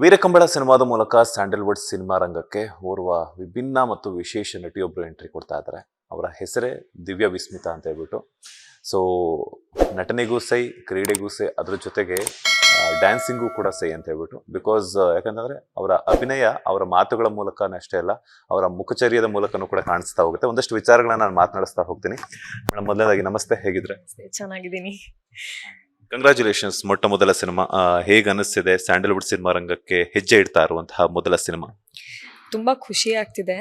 ವೀರಕಂಬಳ ಸಿನಿಮಾದ ಮೂಲಕ Sandalwood cinema ರಂಗಕ್ಕೆ ಓರ್ವ ವಿಭಿನ್ನ ಮತ್ತು ವಿಶೇಷ ನಟಿಯೊಬ್ಬರು ಎಂಟ್ರಿ ಕೊಡ್ತಾ ಇದ್ದಾರೆ. ಅವರ ಹೆಸರೇ ದಿವ್ಯ ವಿಸ್ಮಿತಾ ಅಂತ ಹೇಳ್ಬಿಟ್ಟು. ಸೊ ನಟನೆಗೂ ಸೈ, ಕ್ರೀಡೆಗೂ ಸೈ, ಅದ್ರ ಜೊತೆಗೆ ಡ್ಯಾನ್ಸಿಂಗೂ ಕೂಡ ಸೈ ಅಂತ ಹೇಳ್ಬಿಟ್ಟು. ಬಿಕಾಸ್ ಯಾಕಂತಂದ್ರೆ ಅವರ ಅಭಿನಯ ಅವರ ಮಾತುಗಳ ಮೂಲಕನೇ ಅಷ್ಟೇ ಅಲ್ಲ, ಅವರ ಮುಖಚರ್ಯದ ಮೂಲಕನೂ ಕೂಡ ಕಾಣಿಸ್ತಾ ಹೋಗುತ್ತೆ. ಒಂದಷ್ಟು ವಿಚಾರಗಳನ್ನ ನಾನು ಮಾತನಾಡಿಸ್ತಾ ಹೋಗ್ತೀನಿ. ಮೇಡಮ್, ಮೊದಲನೇದಾಗಿ ನಮಸ್ತೆ, ಹೇಗಿದ್ರೆ? ಚೆನ್ನಾಗಿದ್ದೀನಿ. ಕಂಗ್ರ್ಯಾಚುಲೇಷನ್ಸ್, ಮೊಟ್ಟ ಮೊದಲ ಸಿನಿಮಾ. ಹೇಗೆ ಅನಿಸ್ತಿದೆ ಸ್ಯಾಂಡಲ್ವುಡ್ ಸಿನಿಮಾ ರಂಗಕ್ಕೆ ಹೆಜ್ಜೆ ಇಡ್ತಾ ಇರುವಂತಹ ಮೊದಲ ಸಿನಿಮಾ? ತುಂಬ ಖುಷಿ ಆಗ್ತಿದೆ.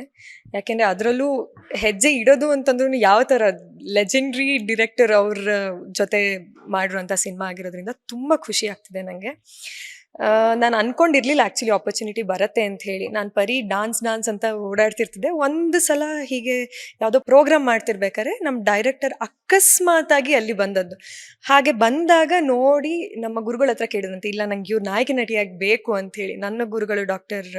ಯಾಕೆಂದರೆ ಅದರಲ್ಲೂ ಹೆಜ್ಜೆ ಇಡೋದು ಅಂತಂದ್ರೂ ಯಾವ ಥರ ಲೆಜೆಂಡ್ರಿ ಡಿರೆಕ್ಟರ್ ಅವ್ರ ಜೊತೆ ಮಾಡಿರೋಂಥ ಸಿನಿಮಾ ಆಗಿರೋದ್ರಿಂದ ತುಂಬ ಖುಷಿ ಆಗ್ತಿದೆ ನನಗೆ. ನಾನು ಅಂದ್ಕೊಂಡಿರಲಿಲ್ಲ ಆ್ಯಕ್ಚುಲಿ ಆಪರ್ಚುನಿಟಿ ಬರುತ್ತೆ ಅಂತ ಹೇಳಿ. ನಾನು ಬರೀ ಡಾನ್ಸ್ ಅಂತ ಓಡಾಡ್ತಿರ್ತಿದ್ದೆ. ಒಂದು ಸಲ ಹೀಗೆ ಯಾವುದೋ ಪ್ರೋಗ್ರಾಮ್ ಮಾಡ್ತಿರ್ಬೇಕಾದ್ರೆ ನಮ್ಮ ಡೈರೆಕ್ಟರ್ ಅಕಸ್ಮಾತಾಗಿ ಅಲ್ಲಿ ಬಂದದ್ದು. ಹಾಗೆ ಬಂದಾಗ ನೋಡಿ ನಮ್ಮ ಗುರುಗಳ ಹತ್ರ ಕೇಳಿದಂತೆ, ಇಲ್ಲ ನಂಗೆ ಇವ್ರು ನಾಯಕಿ ನಟಿಯಾಗಿ ಬೇಕು ಅಂಥೇಳಿ. ನನ್ನ ಗುರುಗಳು ಡಾಕ್ಟರ್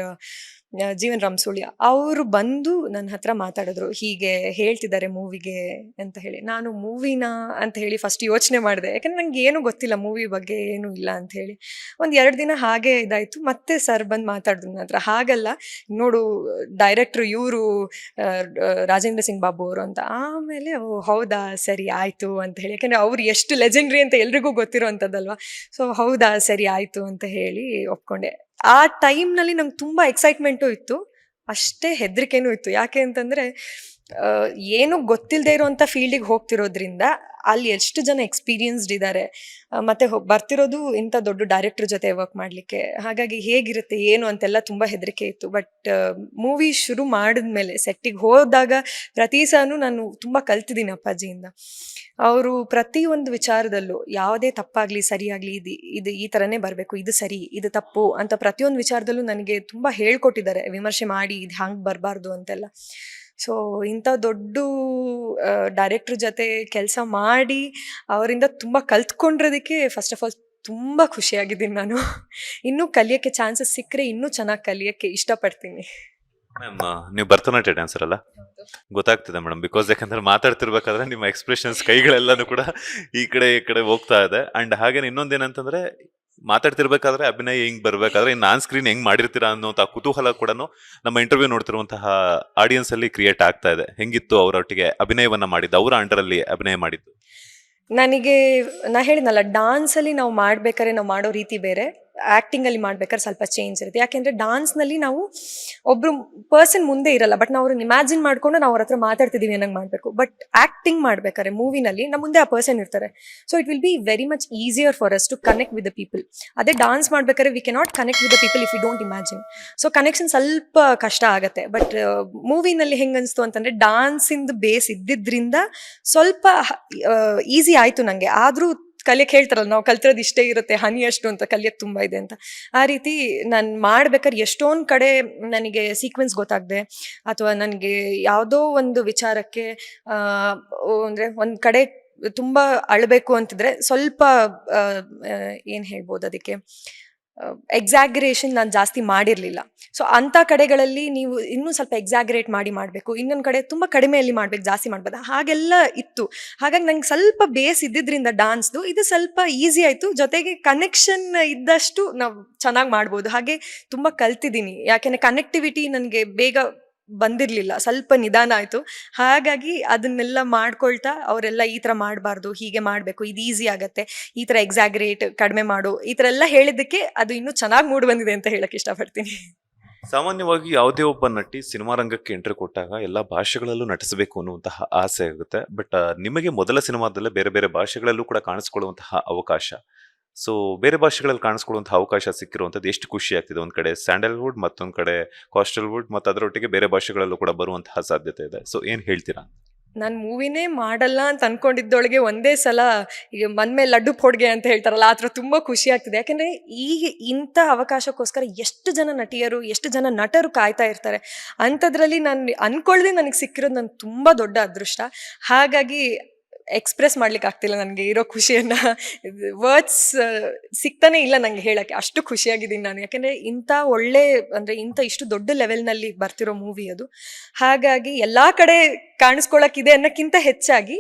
ಜೀವನ್ ರಾಮಸುಳ್ಯ ಅವರು ಬಂದು ನನ್ನ ಹತ್ರ ಮಾತಾಡಿದ್ರು, ಹೀಗೆ ಹೇಳ್ತಿದ್ದಾರೆ ಮೂವಿಗೆ ಅಂತ ಹೇಳಿ. ನಾನು ಮೂವಿನ ಅಂತ ಹೇಳಿ ಫಸ್ಟ್ ಯೋಚನೆ ಮಾಡಿದೆ, ಯಾಕಂದ್ರೆ ನಂಗೆ ಏನೂ ಗೊತ್ತಿಲ್ಲ, ಮೂವಿ ಬಗ್ಗೆ ಏನೂ ಇಲ್ಲ ಅಂತ ಹೇಳಿ. ಒಂದು 2 ದಿನ ಹಾಗೆ ಇದಾಯಿತು. ಮತ್ತೆ ಸರ್ ಬಂದು ಮಾತಾಡಿದ್ರು ನನ್ನ ಹತ್ರ, ಹಾಗಲ್ಲ ನೋಡು ಡೈರೆಕ್ಟ್ರು ಇವರು ರಾಜೇಂದ್ರ ಸಿಂಗ್ ಬಾಬು ಅವರು ಅಂತ. ಆಮೇಲೆ ಓ ಹೌದಾ, ಸರಿ ಆಯಿತು ಅಂತ ಹೇಳಿ. ಯಾಕೆಂದರೆ ಅವ್ರು ಎಷ್ಟು ಲೆಜೆಂಡ್ರಿ ಅಂತ ಎಲ್ರಿಗೂ ಗೊತ್ತಿರೋ ಅಂಥದ್ದಲ್ವ. ಸೊ ಹೌದಾ, ಸರಿ ಆಯಿತು ಅಂತ ಹೇಳಿ ಒಪ್ಕೊಂಡೆ. ಆ ಟೈಮ್ನಲ್ಲಿ ನಂಗೆ ತುಂಬ ಎಕ್ಸೈಟ್ಮೆಂಟು ಇತ್ತು, ಅಷ್ಟೇ ಹೆದರಿಕೆನೂ ಇತ್ತು. ಯಾಕೆ ಅಂತಂದರೆ ಏನೂ ಗೊತ್ತಿಲ್ಲದೆ ಇರೋವಂಥ ಫೀಲ್ಡಿಗೆ ಹೋಗ್ತಿರೋದ್ರಿಂದ ಅಲ್ಲಿ ಎಷ್ಟು ಜನ ಎಕ್ಸ್ಪೀರಿಯನ್ಸ್ಡ್ ಇದ್ದಾರೆ, ಮತ್ತು ಬರ್ತಿರೋದು ಇಂಥ ದೊಡ್ಡ ಡೈರೆಕ್ಟ್ರ್ ಜೊತೆ ವರ್ಕ್ ಮಾಡಲಿಕ್ಕೆ. ಹಾಗಾಗಿ ಹೇಗಿರುತ್ತೆ ಏನು ಅಂತೆಲ್ಲ ತುಂಬ ಹೆದರಿಕೆ ಇತ್ತು. ಬಟ್ ಮೂವಿ ಶುರು ಮಾಡಿದ್ಮೇಲೆ ಸೆಟ್ಟಿಗೆ ಹೋದಾಗ ಪ್ರತಿ ಸಹನೂ ನಾನು ತುಂಬ ಕಲ್ತಿದ್ದೀನಿ ಅಪ್ಪಾಜಿಯಿಂದ. ಅವರು ಪ್ರತಿಯೊಂದು ವಿಚಾರದಲ್ಲೂ ಯಾವುದೇ ತಪ್ಪಾಗಲಿ ಸರಿಯಾಗಲಿ ಇದು ಈ ಥರನೇ ಬರಬೇಕು, ಇದು ಸರಿ ಇದು ತಪ್ಪು ಅಂತ ಪ್ರತಿಯೊಂದು ವಿಚಾರದಲ್ಲೂ ನನಗೆ ತುಂಬ ಹೇಳ್ಕೊಟ್ಟಿದ್ದಾರೆ, ವಿಮರ್ಶೆ ಮಾಡಿ ಇದು ಹಂಗೆ ಬರಬಾರ್ದು ಅಂತೆಲ್ಲ. ಸೊ ಇಂಥ ದೊಡ್ಡ ಡೈರೆಕ್ಟ್ರ್ ಜೊತೆ ಕೆಲಸ ಮಾಡಿ ಅವರಿಂದ ತುಂಬ ಕಲ್ತ್ಕೊಂಡಿರೋದಕ್ಕೆ ಫಸ್ಟ್ ಆಫ್ ಆಲ್ ತುಂಬ ಖುಷಿಯಾಗಿದ್ದೀನಿ ನಾನು. ಇನ್ನೂ ಕಲಿಯೋಕ್ಕೆ ಚಾನ್ಸಸ್ ಸಿಕ್ಕರೆ ಇನ್ನೂ ಚೆನ್ನಾಗಿ ಕಲಿಯೋಕ್ಕೆ ಇಷ್ಟಪಡ್ತೀನಿ. ಮ್ಯಾಮ್, ನೀವು ಭರತನಾಟ್ಯ ಡ್ಯಾನ್ಸರ್ ಅಲ್ಲ? ಗೊತ್ತಾಗ್ತಿದೆ ಮೇಡಮ್, ಬಿಕಾಸ್ ಯಾಕಂದ್ರೆ ಮಾತಾಡ್ತಿರ್ಬೇಕಾದ್ರೆ ನಿಮ್ಮ ಎಕ್ಸ್ಪ್ರೆಷನ್ಸ್, ಕೈಗಳೆಲ್ಲನೂ ಕೂಡ ಈ ಕಡೆ ಹೋಗ್ತಾ ಇದೆ. ಅಂಡ್ ಹಾಗೇನೆ ಇನ್ನೊಂದೇನಂತಂದ್ರೆ, ಮಾತಾಡ್ತಿರ್ಬೇಕಾದ್ರೆ ಅಭಿನಯ ಹೆಂಗ್ ಬರ್ಬೇಕಾದ್ರೆ ಇನ್ನು ಆನ್ ಸ್ಕ್ರೀನ್ ಹೆಂಗ್ ಮಾಡಿರ್ತೀರಾ ಅನ್ನೋಂಥ ಕುತೂಹಲ ಕೂಡ ನಮ್ಮ ಇಂಟರ್ವ್ಯೂ ನೋಡ್ತಿರುವಂತಹ ಆಡಿಯನ್ಸ್ ಅಲ್ಲಿ ಕ್ರಿಯೇಟ್ ಆಗ್ತಾ ಇದೆ. ಹೆಂಗಿತ್ತು ಅವರೊಟ್ಟಿಗೆ ಅಭಿನಯವನ್ನ ಮಾಡಿದ್ದು, ಅವರ ಅಂಡರ್ ಅಲ್ಲಿ ಅಭಿನಯ ಮಾಡಿದ್ದು? ನನಗೆ ನಾ ಹೇಳಿದ್ನಲ್ಲ, ಡಾನ್ಸಲ್ಲಿ ನಾವು ಮಾಡ್ಬೇಕಾದ್ರೆ ನಾವು ಮಾಡೋ ರೀತಿ ಬೇರೆ, ಆ್ಯಕ್ಟಿಂಗಲ್ಲಿ ಮಾಡ್ಬೇಕಾದ್ರೆ ಸ್ವಲ್ಪ ಚೇಂಜ್ ಇರುತ್ತೆ. ಯಾಕೆಂದರೆ ಡಾನ್ಸ್ನಲ್ಲಿ ನಾವು ಒಬ್ಬರು ಪರ್ಸನ್ ಮುಂದೆ ಇರಲ್ಲ, ಬಟ್ ನಾವು ಅವ್ರನ್ನ ಇಮ್ಯಾಜಿನ್ ಮಾಡಿಕೊಂಡು ನಾವು ಅವ್ರ ಹತ್ರ ಮಾತಾಡ್ತಿದ್ದೀವಿ ಅನ್ನಂಗೆ ಮಾಡಬೇಕು. ಬಟ್ ಆ್ಯಕ್ಟಿಂಗ್ ಮಾಡ್ಬೇಕಾದ್ರೆ ಮೂವಿನಲ್ಲಿ ನಮ್ಮ ಮುಂದೆ ಆ ಪರ್ಸನ್ ಇರ್ತಾರೆ. So it will be very much easier for us to connect with the people. ಅದೇ ಡಾನ್ಸ್ ಮಾಡ್ಬೇಕಾದ್ರೆ we cannot connect with the people if you don't imagine. So connection ಸ್ವಲ್ಪ ಕಷ್ಟ ಆಗುತ್ತೆ. ಬಟ್ ಮೂವಿನಲ್ಲಿ ಹೆಂಗೆ ಅನಿಸ್ತು ಅಂತಂದರೆ, ಡಾನ್ಸಿಂದು ಬೇಸ್ ಇದ್ದಿದ್ದರಿಂದ ಸ್ವಲ್ಪ ಈಸಿ ಆಯಿತು ನನಗೆ. ಆದರೂ ಕಲಿಯಕ್ಕೆ ಹೇಳ್ತಾರಲ್ಲ, ನಾವು ಕಲ್ತಿರೋದು ಇಷ್ಟೇ ಇರುತ್ತೆ, ಹನಿ ಅಷ್ಟು ಅಂತ, ಕಲಿಯೋಕ್ಕೆ ತುಂಬ ಇದೆ ಅಂತ. ಆ ರೀತಿ ನಾನು ಮಾಡ್ಬೇಕಾದ್ರೆ ಎಷ್ಟೊಂದು ಕಡೆ ನನಗೆ ಸೀಕ್ವೆನ್ಸ್ ಗೊತ್ತಾಗದೆ, ಅಥವಾ ನನಗೆ ಯಾವುದೋ ಒಂದು ವಿಚಾರಕ್ಕೆ ಅಂದರೆ ಒಂದು ಕಡೆ ತುಂಬ ಅಳಬೇಕು ಅಂತಿದ್ರೆ ಸ್ವಲ್ಪ ಏನು ಹೇಳ್ಬೋದು ಅದಕ್ಕೆ, ಎಕ್ಸಾಗ್ರೇಷನ್ ನಾನು ಜಾಸ್ತಿ ಮಾಡಿರಲಿಲ್ಲ. ಸೊ ಅಂಥ ಕಡೆಗಳಲ್ಲಿ ನೀವು ಇನ್ನೂ ಸ್ವಲ್ಪ ಎಕ್ಸಾಗ್ರೇಟ್ ಮಾಡಿ ಮಾಡಬೇಕು, ಇನ್ನೊಂದು ಕಡೆ ತುಂಬ ಕಡಿಮೆಯಲ್ಲಿ ಮಾಡಬೇಕು, ಜಾಸ್ತಿ ಮಾಡ್ಬೋದು, ಹಾಗೆಲ್ಲ ಇತ್ತು. ಹಾಗಾಗಿ ನಂಗೆ ಸ್ವಲ್ಪ ಬೇಸ್ ಇದ್ದಿದ್ದರಿಂದ ಡಾನ್ಸ್ದು ಇದು ಸ್ವಲ್ಪ ಈಸಿ ಆಯಿತು. ಜೊತೆಗೆ ಕನೆಕ್ಷನ್ ಇದ್ದಷ್ಟು ನಾವು ಚೆನ್ನಾಗಿ ಮಾಡ್ಬೋದು. ಹಾಗೆ ತುಂಬ ಕಲ್ತಿದ್ದೀನಿ, ಯಾಕೆಂದರೆ ಕನೆಕ್ಟಿವಿಟಿ ನನಗೆ ಬೇಗ ಬಂದಿರಲಿಲ್ಲ, ಸ್ವಲ್ಪ ನಿಧಾನ ಆಯಿತು. ಹಾಗಾಗಿ ಅದನ್ನೆಲ್ಲ ಮಾಡ್ಕೊಳ್ತಾ ಅವರೆಲ್ಲ ಈ ಥರ ಮಾಡಬಾರ್ದು, ಹೀಗೆ ಮಾಡಬೇಕು, ಇದು ಈಸಿ ಆಗುತ್ತೆ, ಈ ಥರ ಎಕ್ಸಾಗ್ರೇಟ್ ಕಡಿಮೆ ಮಾಡು, ಈ ಥರ ಎಲ್ಲ ಹೇಳಿದ್ದಕ್ಕೆ ಅದು ಇನ್ನೂ ಚೆನ್ನಾಗಿ ಮೂಡಿ ಬಂದಿದೆ ಅಂತ ಹೇಳಕ್ಕೆ ಇಷ್ಟಪಡ್ತೀನಿ. ಸಾಮಾನ್ಯವಾಗಿ ಯಾವುದೇ ಒಬ್ಬ ನಟಿ ಸಿನಿಮಾ ರಂಗಕ್ಕೆ ಎಂಟ್ರಿ ಕೊಟ್ಟಾಗ ಎಲ್ಲ ಭಾಷೆಗಳಲ್ಲೂ ನಟಿಸಬೇಕು ಅನ್ನುವಂತಹ ಆಸೆ ಆಗುತ್ತೆ. ಬಟ್ ನಿಮಗೆ ಮೊದಲ ಸಿನಿಮಾದಲ್ಲೇ ಬೇರೆ ಬೇರೆ ಭಾಷೆಗಳಲ್ಲೂ ಕೂಡ ಕಾಣಿಸ್ಕೊಳ್ಳುವಂತಹ ಅವಕಾಶ, ಸೊ ಬೇರೆ ಭಾಷೆಗಳಲ್ಲಿ ಕಾಣಿಸ್ಕೊಳ್ಳುವಂತಹ ಅವಕಾಶ ಸಿಕ್ಕಿರುವಂಥದ್ದು ಎಷ್ಟು ಖುಷಿ ಆಗ್ತಿದೆ. ಒಂದ್ ಕಡೆ ಸ್ಯಾಂಡಲ್ವುಡ್, ಮತ್ತೊಂದ್ ಕಡೆ ಕಾಸ್ಟಲ್ವುಡ್, ಮತ್ತು ಅದರೊಟ್ಟಿಗೆ ಬೇರೆ ಭಾಷೆಗಳಲ್ಲೂ ಕೂಡ ಬರುವಂತಹ ಸಾಧ್ಯತೆ ಇದೆ. ಸೊ ಏನ್ ಹೇಳ್ತೀರಾ? ನಾನು ಮೂವಿನೇ ಮಾಡಲ್ಲ ಅಂತ ಅಂದ್ಕೊಂಡಿದ್ದೊಳಗೆ ಒಂದೇ ಸಲ ಈಗ ಮನ್ಮೇಲೆ ಲಡ್ಡು ಪೋಡ್ಗೆ ಅಂತ ಹೇಳ್ತಾರಲ್ಲ, ಆ ಥರ ತುಂಬ ಖುಷಿ ಆಗ್ತಿದೆ. ಯಾಕೆಂದರೆ ಈಗ ಇಂಥ ಅವಕಾಶಕ್ಕೋಸ್ಕರ ಎಷ್ಟು ಜನ ನಟಿಯರು, ಎಷ್ಟು ಜನ ನಟರು ಕಾಯ್ತಾ ಇರ್ತಾರೆ. ಅಂಥದ್ರಲ್ಲಿ ನಾನು ಅಂದ್ಕೊಳ್ಳದೆ ನನಗೆ ಸಿಕ್ಕಿರೋದು ನನ್ನ ತುಂಬ ದೊಡ್ಡ ಅದೃಷ್ಟ. ಹಾಗಾಗಿ ಎಕ್ಸ್ಪ್ರೆಸ್ ಮಾಡ್ಲಿಕ್ಕೆ ಆಗ್ತಿಲ್ಲ ನನಗೆ ಇರೋ ಖುಷಿಯನ್ನ. ವರ್ಡ್ಸ್ ಸಿಗ್ತಾನೆ ಇಲ್ಲ ನಂಗೆ ಹೇಳಕ್ಕೆ, ಅಷ್ಟು ಖುಷಿಯಾಗಿದ್ದೀನಿ ನಾನು. ಯಾಕಂದ್ರೆ ಇಂಥ ಒಳ್ಳೆ ಅಂದ್ರೆ ಇಷ್ಟು ದೊಡ್ಡ ಲೆವೆಲ್ನಲ್ಲಿ ಬರ್ತಿರೋ ಮೂವಿ ಅದು. ಹಾಗಾಗಿ ಎಲ್ಲಾ ಕಡೆ ಕಾಣಿಸ್ಕೊಳಕ್ಕಿದೆ ಅನ್ನಕ್ಕಿಂತ ಹೆಚ್ಚಾಗಿ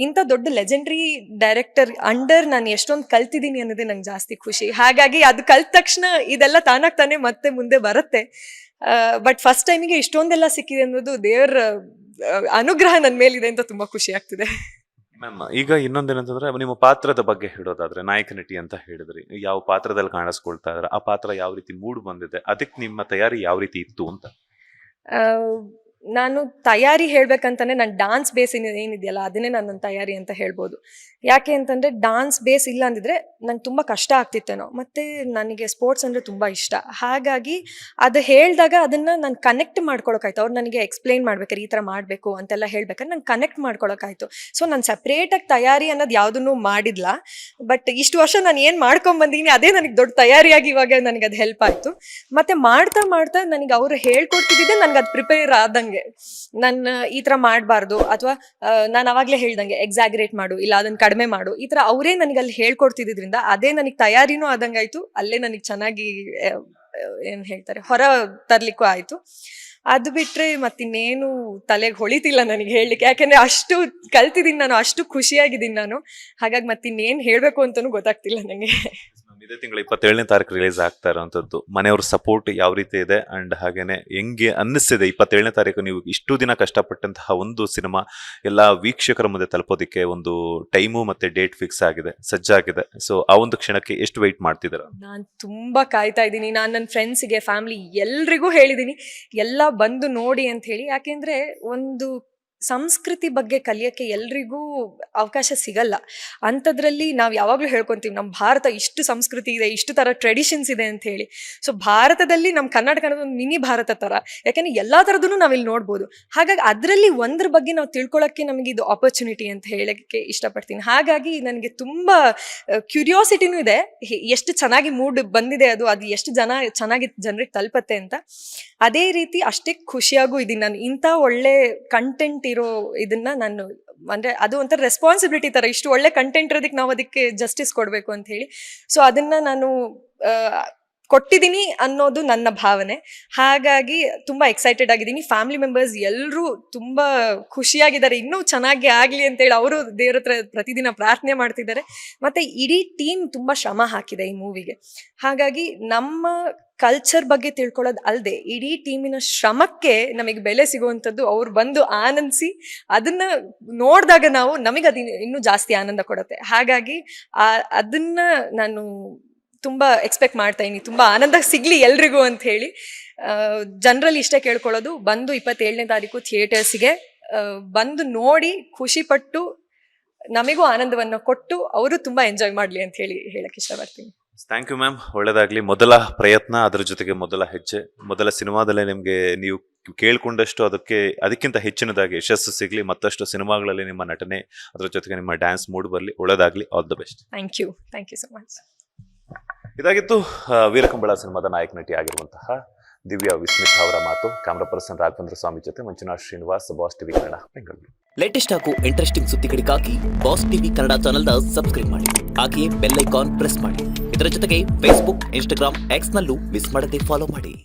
ಇಂಥ ದೊಡ್ಡ ಲೆಜೆಂಡ್ರಿ ಡೈರೆಕ್ಟರ್ ಅಂಡರ್ ನಾನು ಎಷ್ಟೊಂದು ಕಲ್ತಿದ್ದೀನಿ ಅನ್ನೋದೇ ನಂಗೆ ಜಾಸ್ತಿ ಖುಷಿ. ಹಾಗಾಗಿ ಅದು ಕಲ್ತ ತಕ್ಷಣ ಇದೆಲ್ಲ ತಾನೇ ಮತ್ತೆ ಮುಂದೆ ಬರುತ್ತೆ. ಬಟ್ ಫಸ್ಟ್ ಟೈಮಿಗೆ ಇಷ್ಟೊಂದೆಲ್ಲ ಸಿಕ್ಕಿದೆ ಅನ್ನೋದು ದೇವರ ಅನುಗ್ರಹ ನನ್ನ ಮೇಲಿದೆ ಅಂತ ತುಂಬಾ ಖುಷಿ ಆಗ್ತಿದೆ. ಮ್ಯಾಮ್, ಈಗ ಇನ್ನೊಂದೇನಂತಂದ್ರೆ ನಿಮ್ಮ ಪಾತ್ರದ ಬಗ್ಗೆ ಹೇಳೋದಾದ್ರೆ, ನಾಯಕ ನಟಿ ಅಂತ ಹೇಳಿದ್ರಿ, ಯಾವ ಪಾತ್ರದಲ್ಲಿ ಕಾಣಿಸ್ಕೊಳ್ತಾ ಇದ್ರೆ ಆ ಪಾತ್ರ ಯಾವ ರೀತಿ ಮೂಡ್ ಬಂದಿದೆ, ಅದಕ್ಕೆ ನಿಮ್ಮ ತಯಾರಿ ಯಾವ ರೀತಿ ಇತ್ತು ಅಂತ? ನಾನು ತಯಾರಿ ಹೇಳ್ಬೇಕಂತಾನೆ ನನ್ನ ಡಾನ್ಸ್ ಬೇಸ್ ಏನಿದೆಯಲ್ಲ ಅದನ್ನೇ ನನ್ನ ತಯಾರಿ ಅಂತ ಹೇಳ್ಬೋದು. ಯಾಕೆ ಅಂತಂದರೆ ಡಾನ್ಸ್ ಬೇಸ್ ಇಲ್ಲ ಅಂದಿದ್ರೆ ನಂಗೆ ತುಂಬ ಕಷ್ಟ ಆಗ್ತಿತ್ತೇನೋ. ಮತ್ತು ನನಗೆ ಸ್ಪೋರ್ಟ್ಸ್ ಅಂದರೆ ತುಂಬ ಇಷ್ಟ. ಹಾಗಾಗಿ ಅದು ಹೇಳಿದಾಗ ಅದನ್ನು ನಾನು ಕನೆಕ್ಟ್ ಮಾಡ್ಕೊಳಕ್ಕಾಯ್ತು. ಅವ್ರು ನನಗೆ ಎಕ್ಸ್ಪ್ಲೈನ್ ಮಾಡ್ಬೇಕಾರೆ ಈ ಥರ ಮಾಡಬೇಕು ಅಂತೆಲ್ಲ ಹೇಳ್ಬೇಕಾದ್ರೆ ನಂಗೆ ಕನೆಕ್ಟ್ ಮಾಡ್ಕೊಳಕ್ಕಾಯ್ತು. ಸೊ ನಾನು ಸಪ್ರೇಟಾಗಿ ತಯಾರಿ ಅನ್ನೋದು ಯಾವುದನ್ನು ಮಾಡಿಲ್ಲ. ಬಟ್ ಇಷ್ಟು ವರ್ಷ ನಾನು ಏನು ಮಾಡ್ಕೊಂಬಂದಿದ್ದೀನಿ ಅದೇ ನನಗೆ ದೊಡ್ಡ ತಯಾರಿಯಾಗಿ ಇವಾಗ ನನಗೆ ಅದು ಹೆಲ್ಪ್ ಆಯಿತು. ಮತ್ತು ಮಾಡ್ತಾ ಮಾಡ್ತಾ ನನಗೆ ಅವರು ಹೇಳ್ಕೊಡ್ತಿದ್ದೆ ನನಗೆ ಅದು ಪ್ರಿಪೇರ್ ಆದಂಗೆ. ನಾನು ಈ ಥರ ಮಾಡಬಾರ್ದು ಅಥವಾ ನಾನು ಅವಾಗಲೇ ಹೇಳ್ದಂಗೆ ಎಕ್ಸಾಗ್ರೇಟ್ ಮಾಡು, ಇಲ್ಲ ಅದನ್ನು ಕಡಿಮೆ ಮಾಡು, ಈ ಥರ ಅವರೇ ನನಗೆ ಅಲ್ಲಿ ಹೇಳ್ಕೊಡ್ತಿದ್ರಿಂದ ಅದೇ ನನಗೆ ತಯಾರಿನೂ ಆದಂಗಾಯ್ತು. ಅಲ್ಲೇ ನನಗೆ ಚೆನ್ನಾಗಿ ಏನು ಹೇಳ್ತಾರೆ ಹೊರ ತರಲಿಕ್ಕೂ ಆಯಿತು. ಅದು ಬಿಟ್ಟರೆ ಮತ್ತಿನ್ನೇನು ತಲೆಗೆ ಹೊಳಿತಿಲ್ಲ ನನಗೆ ಹೇಳಲಿಕ್ಕೆ. ಯಾಕೆಂದರೆ ಅಷ್ಟು ಕಲ್ತಿದ್ದೀನಿ ನಾನು, ಅಷ್ಟು ಖುಷಿಯಾಗಿದ್ದೀನಿ ನಾನು. ಹಾಗಾಗಿ ಮತ್ತಿನ್ನೇನು ಹೇಳಬೇಕು ಅಂತಲೂ ಗೊತ್ತಾಗ್ತಿಲ್ಲ ನನಗೆ. ಇದೇ ತಿಂಗಳ 27ನೇ ತಾರೀಕು ರಿಲೀಸ್ ಆಗ್ತಾ ಇರೋಂಥದ್ದು. ಮನೆಯವ್ರ ಸಪೋರ್ಟ್ ಯಾವ ರೀತಿ ಇದೆ ಅಂಡ್ ಹಾಗೇನೆ ಹೆಂಗೆ ಅನ್ನಿಸ್ತಿದೆ 27ನೇ ತಾರೀಕು ನೀವು ಇಷ್ಟು ದಿನ ಕಷ್ಟಪಟ್ಟಂತಹ ಒಂದು ಸಿನಿಮಾ ಎಲ್ಲ ವೀಕ್ಷಕರ ಮುಂದೆ ತಲುಪೋದಕ್ಕೆ ಒಂದು ಟೈಮು ಮತ್ತೆ ಡೇಟ್ ಫಿಕ್ಸ್ ಆಗಿದೆ, ಸಜ್ಜಾಗಿದೆ. ಸೊ ಆ ಒಂದು ಕ್ಷಣಕ್ಕೆ ಎಷ್ಟು ವೆಯ್ಟ್ ಮಾಡ್ತಿದ್ದೀರ? ನಾನು ತುಂಬ ಕಾಯ್ತಾ ಇದ್ದೀನಿ. ನಾನು ನನ್ನ ಫ್ರೆಂಡ್ಸಿಗೆ, ಫ್ಯಾಮಿಲಿ ಎಲ್ರಿಗೂ ಹೇಳಿದ್ದೀನಿ ಎಲ್ಲ ಬಂದು ನೋಡಿ ಅಂತ ಹೇಳಿ. ಯಾಕೆಂದರೆ ಒಂದು ಸಂಸ್ಕೃತಿ ಬಗ್ಗೆ ಕಲಿಯೋಕ್ಕೆ ಎಲ್ರಿಗೂ ಅವಕಾಶ ಸಿಗಲ್ಲ. ಅಂಥದ್ರಲ್ಲಿ ನಾವು ಯಾವಾಗಲೂ ಹೇಳ್ಕೊತೀವಿ ನಮ್ಮ ಭಾರತ ಇಷ್ಟು ಸಂಸ್ಕೃತಿ ಇದೆ, ಇಷ್ಟು ಥರ ಟ್ರೆಡಿಷನ್ಸ್ ಇದೆ ಅಂತ ಹೇಳಿ. ಸೊ ಭಾರತದಲ್ಲಿ ನಮ್ಮ ಕರ್ನಾಟಕ ಅನ್ನೋದು ಒಂದು ಮಿನಿ ಭಾರತ ಥರ. ಯಾಕೆಂದರೆ ಎಲ್ಲ ಥರದೂ ನಾವಿಲ್ಲಿ ನೋಡ್ಬೋದು. ಹಾಗಾಗಿ ಅದರಲ್ಲಿ ಒಂದ್ರ ಬಗ್ಗೆ ನಾವು ತಿಳ್ಕೊಳ್ಳೋಕ್ಕೆ ನಮಗೆ ಇದು ಆಪರ್ಚುನಿಟಿ ಅಂತ ಹೇಳೋಕ್ಕೆ ಇಷ್ಟಪಡ್ತೀನಿ. ಹಾಗಾಗಿ ನನಗೆ ತುಂಬ ಕ್ಯೂರಿಯಾಸಿಟಿನೂ ಇದೆ ಎಷ್ಟು ಚೆನ್ನಾಗಿ ಮೂಡ್ ಬಂದಿದೆ, ಅದು ಎಷ್ಟು ಚೆನ್ನಾಗಿ ಜನರಿಗೆ ತಲುಪತ್ತೆ ಅಂತ. ಅದೇ ರೀತಿ ಅಷ್ಟೇ ಖುಷಿಯಾಗೂ ಇದ್ದೀನಿ ನಾನು. ಇಂಥ ಒಳ್ಳೆ ಕಂಟೆಂಟ್ ಇರೋ ಇದನ್ನ ನಾನು ಅಂದರೆ ಅದು ಒಂಥರ ರೆಸ್ಪಾನ್ಸಿಬಿಲಿಟಿ ಥರ, ಇಷ್ಟು ಒಳ್ಳೆ ಕಂಟೆಂಟ್ ಇರೋದಕ್ಕೆ ನಾವು ಅದಕ್ಕೆ ಜಸ್ಟಿಸ್ ಕೊಡಬೇಕು ಅಂತ ಹೇಳಿ. ಸೊ ಅದನ್ನು ನಾನು ಕೊಟ್ಟಿದ್ದೀನಿ ಅನ್ನೋದು ನನ್ನ ಭಾವನೆ. ಹಾಗಾಗಿ ತುಂಬ ಎಕ್ಸೈಟೆಡ್ ಆಗಿದ್ದೀನಿ. ಫ್ಯಾಮಿಲಿ ಮೆಂಬರ್ಸ್ ಎಲ್ಲರೂ ತುಂಬ ಖುಷಿಯಾಗಿದ್ದಾರೆ, ಇನ್ನೂ ಚೆನ್ನಾಗಿ ಆಗಲಿ ಅಂತೇಳಿ ಅವರು ದೇವ್ರ ಹತ್ರ ಪ್ರತಿದಿನ ಪ್ರಾರ್ಥನೆ ಮಾಡ್ತಿದ್ದಾರೆ. ಮತ್ತು ಇಡೀ ಟೀಮ್ ತುಂಬ ಶ್ರಮ ಹಾಕಿದೆ ಈ ಮೂವಿಗೆ. ಹಾಗಾಗಿ ನಮ್ಮ ಕಲ್ಚರ್ ಬಗ್ಗೆ ತಿಳ್ಕೊಳ್ಳೋದು ಅಲ್ಲದೆ ಇಡೀ ಟೀಮಿನ ಶ್ರಮಕ್ಕೆ ನಮಗೆ ಬೆಲೆ ಸಿಗುವಂಥದ್ದು ಅವ್ರು ಬಂದು ಆನಂದಿಸಿ ಅದನ್ನ ನೋಡಿದಾಗ ನಮಗೆ ಅದು ಇನ್ನೂ ಜಾಸ್ತಿ ಆನಂದ ಕೊಡುತ್ತೆ. ಹಾಗಾಗಿ ಅದನ್ನ ನಾನು ತುಂಬ ಎಕ್ಸ್ಪೆಕ್ಟ್ ಮಾಡ್ತಾ ಇದ್ದೀನಿ, ತುಂಬ ಆನಂದ ಸಿಗಲಿ ಎಲ್ರಿಗೂ ಅಂತ ಹೇಳಿ. ಜನರಲ್ಲಿ ಇಷ್ಟೇ ಕೇಳ್ಕೊಳ್ಳೋದು, ಬಂದು 27ನೇ ತಾರೀಕು ಥಿಯೇಟರ್ಸಿಗೆ ಬಂದು ನೋಡಿ ಖುಷಿಪಟ್ಟು ನಮಗೂ ಆನಂದವನ್ನು ಕೊಟ್ಟು ಅವರು ತುಂಬ ಎಂಜಾಯ್ ಮಾಡಲಿ ಅಂತ ಹೇಳಿ ಹೇಳಕ್ಕೆ ಇಷ್ಟಪಡ್ತೀನಿ. ಥ್ಯಾಂಕ್ ಯು ಮ್ಯಾಮ್, ಒಳ್ಳೆದಾಗ್ಲಿ. ಮೊದಲ ಪ್ರಯತ್ನ, ಅದರ ಜೊತೆಗೆ ಮೊದಲ ಹೆಜ್ಜೆ, ಮೊದಲ ಸಿನಿಮಾದಲ್ಲೇ ನಿಮಗೆ ನೀವು ಕೇಳ್ಕೊಂಡಷ್ಟು ಅದಕ್ಕಿಂತ ಹೆಚ್ಚಿನದಾಗಿ ಯಶಸ್ಸು ಸಿಗಲಿ. ಮತ್ತಷ್ಟು ಸಿನಿಮಾಗಳಲ್ಲಿ ನಿಮ್ಮ ನಟನೆ, ಅದರ ಜೊತೆಗೆ ನಿಮ್ಮ ಡ್ಯಾನ್ಸ್ ಮೂಡ್ ಬರಲಿ. ಒಳ್ಳೆದಾಗ್ಲಿ. All the best. Thank you so much. ಇದಾಗಿತ್ತು ವೀರಕಂಬಳ ಸಿನಿಮಾದ ನಾಯಕ ನಟಿ ಆಗಿರುವಂತಹ ದಿವ್ಯಾ ವಿಸ್ಮಿತ್ ಅವರ ಮಾತು. ಕ್ಯಾಮ್ರಾ ಪರ್ಸನ್ ರಾಘವೇಂದ್ರ ಸ್ವಾಮಿ ಜೊತೆ Manjunath Srinivas, boss TV Kannada, Bengaluru. Latest ಹಾಗೂ ಇಂಟ್ರೆಸ್ಟಿಂಗ್ ಸುದ್ದಿಗಳಿಗಾಗಿ ಬಾಸ್ ಟಿವಿ ಕನ್ನಡ ಚಾನೆಲ್ನ ಸಬ್ಸ್ಕ್ರೈಬ್ ಮಾಡಿ. ಹಾಗೆಯೇ ಬೆಲ್ ಐಕಾನ್ ಪ್ರೆಸ್ ಮಾಡಿ. ಇದರ ಜೊತೆಗೆ ಫೇಸ್ಬುಕ್, ಇನ್ಸ್ಟಾಗ್ರಾಮ್, ಎಕ್ಸ್ ನಲ್ಲೂ ಮಿಸ್ ಮಾಡದೆ ಫಾಲೋ ಮಾಡಿ.